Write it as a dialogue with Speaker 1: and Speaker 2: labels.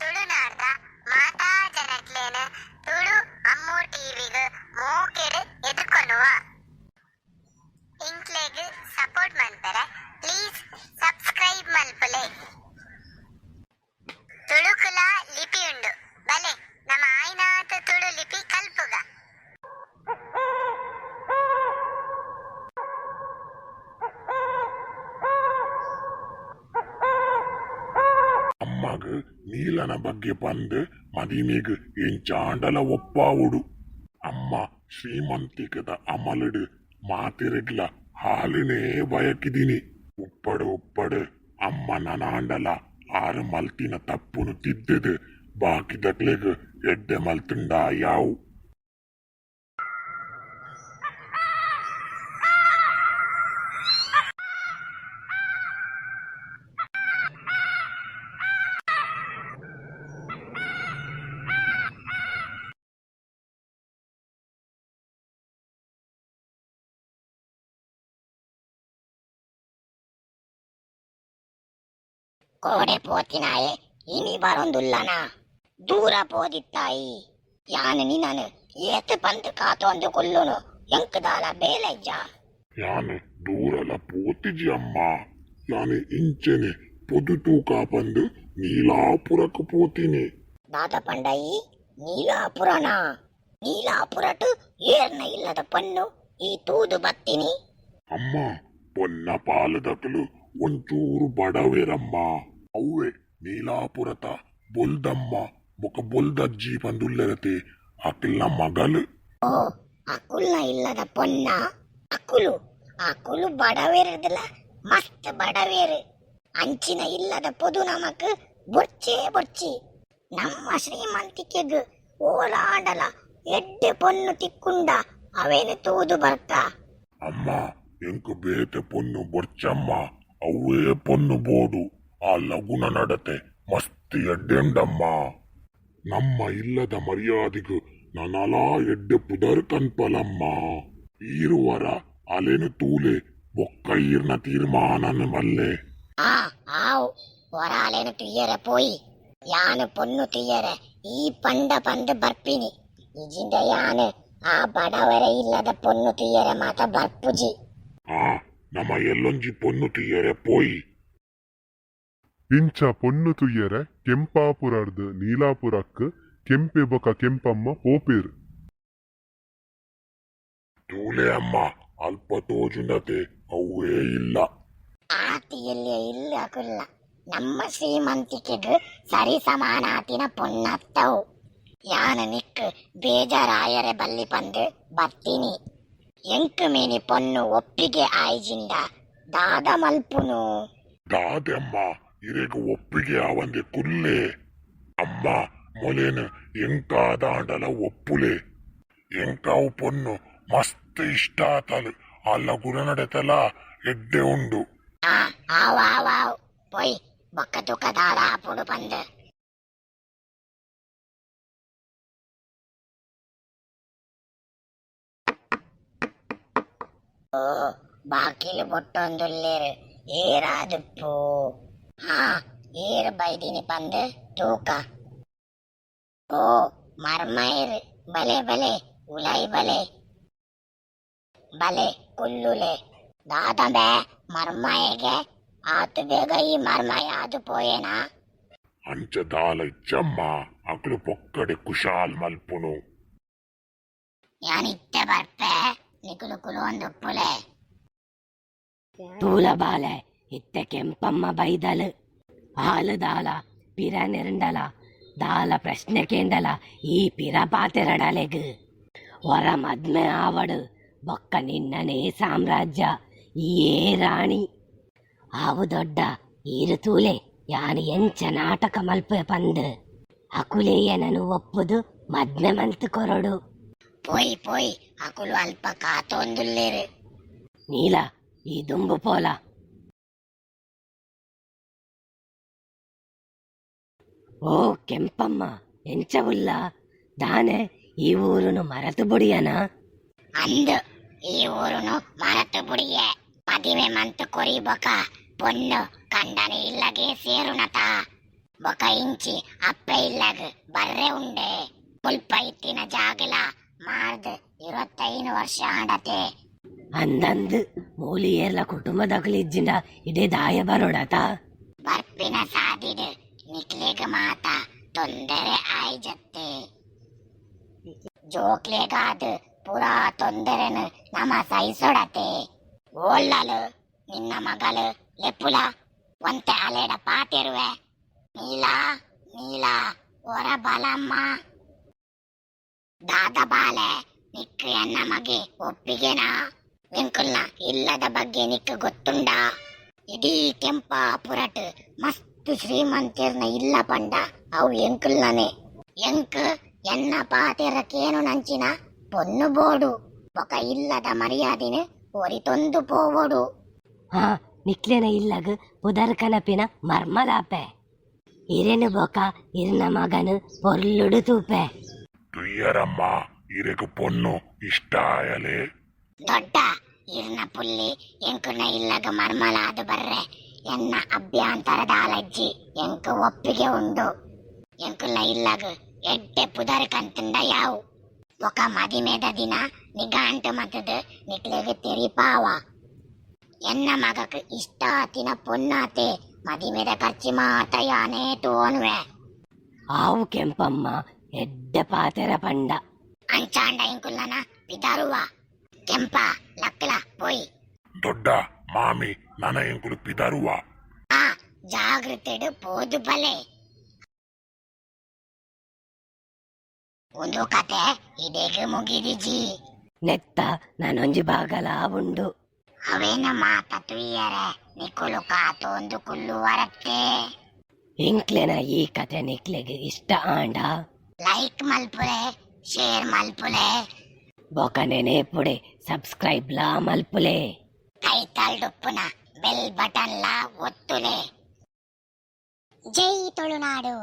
Speaker 1: ತುಳುನಾಡ್ದ ಮಾತಾ ಜನಕ್ಲೇನು ತುಳು ಅಮ್ಮು ಟಿವಿಗೆ ಮೋಕೆಡ್ ಎದುಕೊನುವ ಇಂಕ್ಲೆಗ್ ಸಪೋರ್ಟ್ ಮಲ್ಪರೆ ಪ್ಲೀಸ್ ಸಬ್ಸ್ಕ್ರೈಬ್ ಮಲ್ಪಲೆ. ತುಳುಕುಲ ಲಿಪಿ ಉಂಡು ಬಲೆ ನಮ್ಮ ಆಯ್ನಾತ ತುಳು ಲಿಪಿ ಕಲ್ಪುಗ.
Speaker 2: ಅಮ್ಮಗ ನೀಲನ ಬಗ್ಗೆ ಬಂದು ಮದಿಮೆಗ್ ಎಂಚಾಂಡಲ ಒಪ್ಪಾವುಡು. ಅಮ್ಮ ಶ್ರೀಮಂತಿಕದ ಅಮಲಡು ಮಾತಿರಗ್ಲ ಹಾಲಿನೇ ಬಯಕಿದೀನಿ. ಉಪ್ಪಡು ಅಮ್ಮ ನನಾಂಡಲ ಆರು ಮಲ್ತಿನ ತಪ್ಪುನು ತಿದ್ದದು ಬಾಕಿದಕ್ಲೆಗ್ ಎಡ್ಡೆ ಮಲ್ತುಂಡ ಯಾವು.
Speaker 3: ಕೋಡೆ ಪೋತಿನಾಯೆ ಇನಿ ಬರೊಂದುಲ್ಲನ ದೂರ ಪೋದಿತ್ತಾಯಿ ಯಾನು ನಿನನು ಏತ್ ಬಂದು ಕಾತೊಂದು ಕೊಲ್ಲುನು ಎಂಕದಾಲ ಬೇಲೆಜ್ಜ.
Speaker 2: ಯಾನು ದೂರಲ ಪೋತಿಜಿ ಅಮ್ಮ. ಯಾನು ಇಂಚೆನೆ ಪೊದು ತೂಕ ಬಂದು ನೀಲಾಪುರಕ್ಕೆ ಪೋತೀನಿ.
Speaker 3: ದಾದ ಪಂಡಯಿ ನೀಲಾಪುರನ ನೀಲಾಪುರಟು ಏರ್ನ ಇಲ್ಲದ ಪನ್ನು ಈ ತೂದು ಬತ್ತಿನಿ.
Speaker 2: ಅಮ್ಮ ಪೊನ್ನ ಪಾಲದಕಲು ಒಂಚೂರು ಬಡವೇರಮ್ಮ. ಅವ್ವೆ ನೀಲಾಪುರತ ಬೊಲ್ದಮ್ಮ ಬೊಕ ಬೊಲ್ದಜ್ಜಿ ಬಂದುಲ್ಲೆರತೆ ಅಕ್ಲ ಮಗಲು.
Speaker 3: ಓ ಅಕುಲ್ನ ಇಲ್ಲದ ಪೊನ್ನ ಅಕುಲು ಬಡವೇರದಲ್ಲ ಮಸ್ತ್ ಬಡವೇರು. ಅಂಚಿನ ಇಲ್ಲದ ಪೊದು ನಮಕ್ ಬೊರ್ಚಿ ನಮ್ಮ ಶ್ರೀಮಂತಿಕೆಗ್ ಓಲಾಡಲ ಎಡ್ಡೆ ಪೊನ್ನು ತಿಕ್ಕುಂಡ ಅವೇನು ತೂದು ಬರ್ತ.
Speaker 2: ಅಮ್ಮ ಎಂಕು ಬೇತೆ ಪೊನ್ನು ಬೊರ್ಚಮ್ಮ ಅವ್ವೇ ಪೊನ್ನು ಬೋಡು. ಆ ಲಗುನ ನಡತೆ ಮಸ್ತ್ ಎಡ್ಡೆಂಡಮ್ಮ. ನಮ್ಮ ಇಲ್ಲದ ಮರ್ಯಾದಿಗು ನನಲಾ ಎಡ್ಡೆ ಪುದರ್ ಕನ್ಪಲಮ್ಮ. ಈರುವರ ಅಲೆನು ತೂಲೆ ಬೊಕ್ಕ ಈರ್ನ ತೀರ್ಮಾನನ ಮಲ್ಲೆ.
Speaker 3: ಆವ್ ಹೊರಾಲೇನು ತುಯ್ಯರೆ ಪೋಯಿ ಯಾನು ಪೊನ್ನು ತುಯ್ಯರೆ ಈ ಪಂಡ ಬಂದು ಬರ್ಪಿನಿ. ಇಜಿಂದ ಯಾನು ಆ ಬಡವರ ಇಲ್ಲದ ಪೊನ್ನು ತುಯ್ಯರೆ ಮಾತ ಬರ್ಪುಜಿ.
Speaker 2: ನಮ್ಮ ಎಲ್ಲೊಂಜಿ ಪೊನ್ನು ತುಯ್ಯರೆ ಪೋಯಿ.
Speaker 4: ಇಂಚ ಪೊನ್ನು ತುಯ್ಯರೆ ಕೆಂಪಾಪುರರ್ದು ನೀಲಾಪುರಕ್ಕೆ ಕೆಂಪೆ ಬೊಕ ಕೆಂಪಮ್ಮ ಪೋಪೇರು.
Speaker 2: ತೂಲೆ ಅಮ್ಮ ಅಲ್ಪ ತೋಜುಂಡತೆ ಅವೇ ಇಲ್ಲ.
Speaker 3: ಆತಿಯಲ್ಲಿ ಇಲ್ಲ ಕುಲ್ಲ ನಮ್ಮ ಶ್ರೀಮಂತಿಕೆಗೆ ಸರಿ ಸಮಾನಾತಿನ ಪೊನ್ನತ್ತವು. ಯಾನ ನಿಕ್ ಬೇಜಾರಾಯರೆ ಬಲ್ಲಿ ಬಂದು ಬರ್ತೀನಿ. ಎಂಕು ಮೇನಿ ಪೊನ್ನು ಒಪ್ಪಿಗೆ ಆಯ್ಜಿಂಡ ದಾದ ಮಲ್ಪುನು.
Speaker 2: ದಾದೆಮ್ಮ ಇರೆಗ ಒಪ್ಪಿಗೆ ಅವಂದೆ ಕುಲ್ಲೆ. ಅಮ್ಮ ಮೊಲೇನು ಎಂಕಾದಾಂಡಲ ಒಪ್ಪುಲೆ. ಎಂಕಾವು ಪೊನ್ನು ಮಸ್ತ್ ಇಷ್ಟ ಆತಲು ಅಲ್ಲ ಗುಣ ನಡೆತಲ ಎಡ್ಡೆ ಉಂಡು.
Speaker 3: ಆವ್ ಪೊಯ್ ಬೊಕ್ಕ ತುಕ ದಾದ ಆಪುಡು ಬಂದು. ಓ ಬಾಕಿಲು ಬೊಟ್ಟೊಂದುಲ್ಲೇರು ಏರಾದುಪ್ಪು. ಏರು ಬೈದಿನಿ ಬಂದು ತೂಕ. ಓ ಮರ್ಮೈರು ಬಲೆ ಉಲೈ ಬಲೆ ಕುಲ್ಲುಲೆ ದಾದಂಬೆ ಮರ್ಮಯಗೆ ಆತು ಬೇಗ ಈ ಮರ್ಮಯ ಅದು ಪೋಯೇನಾ.
Speaker 2: ಅಂಚ ದಾಲ ಇಚ್ಚಮ್ಮ ಅಕ್ಲು ಪೊಕ್ಕಡೆ ಕುಶಾಲ್ ಮಲ್ಪುನು.
Speaker 3: ಯಾನಿತ್ತೆ ಬರ್ಪೆ ನಿಕುಲು ಒಂದುಪ್ಪುಲೆ.
Speaker 5: ತೂಲ ಬಾಲೆ ಇತ್ತೆ ಕೆಂಪಮ್ಮ ಬೈದಲು ಹಾಲು ದಾಲ ಪಿರ ನೆರಂಡಲ ದಾಲ ಪ್ರಶ್ನೆ ಕೇಂಡಲ ಈ ಪಿರ ಪಾತೆರಡಲೆಗ್ ಹೊರ ಮದ್ಮೆ ಆವಡು ಬೊಕ್ಕ ನಿನ್ನನೇ ಸಾಮ್ರಾಜ್ಯ ಏ ರಾಣಿ. ಆವು ದೊಡ್ಡ ಈರು ತೂಲೆ ಯಾನು ಎಂಚ ನಾಟಕ ಮಲ್ಪೆ ಪಂದು ಅಕುಲೇಯನನು ಒಪ್ಪುದು ಮದ್ಮೆ ಮಲ್ತು ಕೊರಡು.
Speaker 3: ಪೋಯ್ ಅಕುಲು ಅಲ್ಪ ಕಾತೊಂದುಲ್ಲೇರು.
Speaker 5: ನೀಲ ಈ ದುಂಬು ಪೋಲ. ಓ ಕೆಂಪಮ್ಮ ಎಂಚವುಲ್ಲ ದಾನೆ ಈ ಊರುನು ಮರತು ಬುಡಿಯನ.
Speaker 3: ಅಂದು ಈ ಊರುನು ಮರತು ಬುಡಿಯೆ ಮದಿವೆ ಮಂತು ಕೊರಿಬೊಕ ಪೊನ್ನು ಕಂಡನೆ ಇಲ್ಲಗೆ ಸೇರುನತ ಬೊಕ ಇಂಚಿ ಅಪ್ಪೆ ಇಲ್ಲಗ ಬರ್ರೆ ಉಂಡೆ ಮುಲ್ಪ ಇತ್ತಿನ ಜಾಗಲ ಮಾರ್ದ್ 25 ವರ್ಷ ಆಂಡತೆ
Speaker 5: ಅಂದಂದು ಮೂಲಿಯರ್ಲ ಕುಟುಂಬದಗಳಿಜ್ಜಿಂದ ಇಡೇ ದಾಯ ಬರೋಡತ
Speaker 3: ಬರ್ಪಿನ ಸಾದಿಡ್ ನಿಕ್ಲೆಗ ಮಾತ ತೊಂದರೆ ಆಯ್ಜತ್ತೆ ಜೋಕ್ಲೆಗಾದ ಪುರಾ ತೊಂದರೆನು ನಮ ಸಹಿಸೊಡತೆ ಓಳ್ಳಲು ನಿನ್ನ ಮಗಳು ಲೆಪ್ಪುಲ ಒಂತೆ ಅಲೆಡ ಪಾತಿರುವೆ ನೀಲ ನೀಲ ಒರ ಬಲಮ್ಮ ದಾದ ಬಾಲೆ ನಿಕ್ಕು ಎನ್ನ ಮಗೆ ಒಪ್ಪಿಗೆನಾ ಎಂಕುಲ್ನ ಇಲ್ಲದ ಬಗ್ಗೆ ನಿಕ್ಕು ಗೊತ್ತುಂಡ ಇಡೀ ಕೆಂಪಾಪುರಟ್ ಮಸ್ತ್ ಶ್ರೀಮಂತಿರ್ನ ಇಲ್ಲ ಪಂಡ ಅವು ಎಂಕುಲ್ನನೆ ಎಂಕ್ ಎನ್ನ ಪಾತಿರಕ್ಕೇನು ನಂಚಿನ ಪೊನ್ನು ಬೋಡು ಬೊಕ ಇಲ್ಲದ ಮರ್ಯಾದಿನ ಒರಿತೊಂದು ಪೋವೋಡು
Speaker 5: ಹಾ ನಿಕ್ಲೆನ ಇಲ್ಲಗ ಪುದರ್ ಕನಪಿನ ಮರ್ಮದಾಪೆ ಇರೆನು ಬೊಕ ಇರ್ನ ಮಗನು ಪೊರ್ಲುಡು ತೂಪೆ
Speaker 2: ತುಯ್ಯರಮ್ಮ ಇರೆಗು ಪೊನ್ನು ಇಷ್ಟ ಆಯಲೆ
Speaker 3: ದೊಡ್ಡ ಇರ್ನ ಪುಲ್ಲಿ ಎಂಕುನ ಇಲ್ಲಗ ಮರ್ಮಲಾದ ಬರ್ರೆ ಎನ್ನ ಅಭ್ಯಂತರದ ಆಲಜ್ಜಿ ಎಂಕು ಒಪ್ಪಿಗೆ ಉಂಡು ಎಂಕುಲ್ನ ಇಲ್ಲಗ ಎಡ್ಡೆ ಪುದರ್ ಕಂತಂಡ ಯಾವು ఒక మదిమేద దిన నిఘంటు మతదు నిక్లేగు తెరిపావ ఎన్న మగకు ఇష్టాతిన పొన్నాతే మదిమేద ఖర్చి మాత యానే తోనువే
Speaker 5: ఆవు ಕೆಂಪಮ್ಮ ಎಡ್ಡ ಪಾತೆರ ಪಂಡ
Speaker 3: ಅಂಚಾಂಡ ಇಂಕುಲ್ಲನ ಪಿದಾರುವ ಕೆಂಪ ಲಕ್ಕಲ ಪೋಯಿ
Speaker 2: ದೊಡ್ಡ ಮಾಮಿ ನನ ಎಂಕುಲು ಪಿದರುವ
Speaker 3: ಆ ಜಾಗೃತೆಡು ಪೋದು ಬಲೆ ಒಂದು ಕತೆ ಇದೆಗೆ ಮುಗಿದಿಜಿ
Speaker 5: ನೆತ್ತ ನಾನೊಂಜಿ ಬಾಗಲ ಉಂಡು
Speaker 3: ಅವೇನ ಮಾತ ತುಯ್ಯರೆ ನಿಕುಲು ಕಾತೊಂದು ಕುಲ್ಲು ವರತ್ತೆ
Speaker 5: ಇಂಕ್ಲೆನ ಈ ಕತೆ ನಿಕ್ಲೆಗೆ ಇಷ್ಟ ಆಂಡ
Speaker 3: ಲೈಕ್ ಮಲ್ಪುಲೆ ಶೇರ್ ಮಲ್ಪುಲೆ
Speaker 5: ಬೊಕನೆನೆ ಪುಡೆ ಸಬ್ಸ್ಕ್ರೈಬ್ ಲಾ ಮಲ್ಪುಲೆ
Speaker 3: ಕೈ ತಲ್ಡುಪ್ಪುನ ಬೆಲ್ ಬಟನ್ ಲಾ ಒತ್ತುಲೆ ಜೈ ತುಳುನಾಡು.